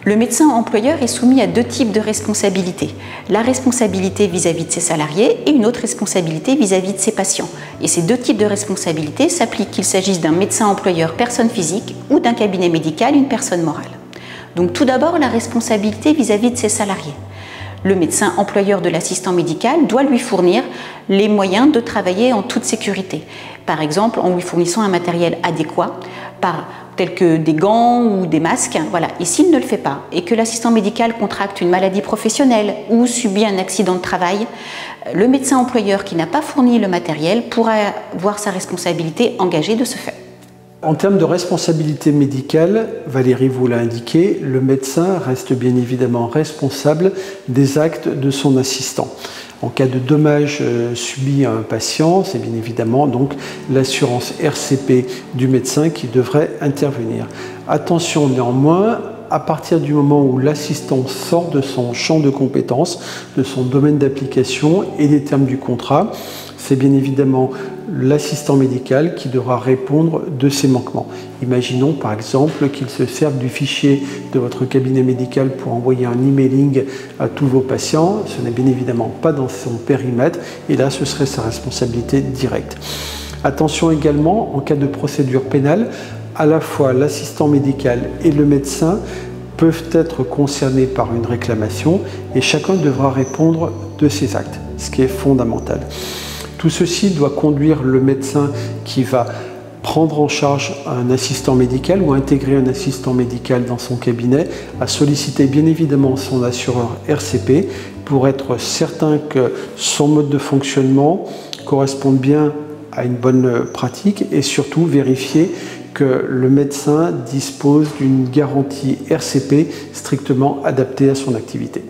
Le médecin employeur est soumis à deux types de responsabilités. La responsabilité vis-à-vis de ses salariés et une autre responsabilité vis-à-vis de ses patients. Et ces deux types de responsabilités s'appliquent qu'il s'agisse d'un médecin employeur personne physique ou d'un cabinet médical une personne morale. Donc tout d'abord la responsabilité vis-à-vis de ses salariés. Le médecin employeur de l'assistant médical doit lui fournir les moyens de travailler en toute sécurité. Par exemple, en lui fournissant un matériel adéquat, tels que des gants ou des masques. Voilà. Et s'il ne le fait pas et que l'assistant médical contracte une maladie professionnelle ou subit un accident de travail, le médecin employeur qui n'a pas fourni le matériel pourra voir sa responsabilité engagée de ce fait. En termes de responsabilité médicale, Valérie vous l'a indiqué, le médecin reste bien évidemment responsable des actes de son assistant. En cas de dommage subi à un patient, c'est bien évidemment donc l'assurance RCP du médecin qui devrait intervenir. Attention néanmoins, à partir du moment où l'assistant sort de son champ de compétences, de son domaine d'application et des termes du contrat, c'est bien évidemment l'assistant médical qui devra répondre de ces manquements. Imaginons par exemple qu'il se serve du fichier de votre cabinet médical pour envoyer un emailing à tous vos patients. Ce n'est bien évidemment pas dans son périmètre et là ce serait sa responsabilité directe. Attention également, en cas de procédure pénale, à la fois l'assistant médical et le médecin peuvent être concernés par une réclamation et chacun devra répondre de ses actes, ce qui est fondamental. Tout ceci doit conduire le médecin qui va prendre en charge un assistant médical ou intégrer un assistant médical dans son cabinet à solliciter bien évidemment son assureur RCP pour être certain que son mode de fonctionnement corresponde bien à une bonne pratique et surtout vérifier que le médecin dispose d'une garantie RCP strictement adaptée à son activité.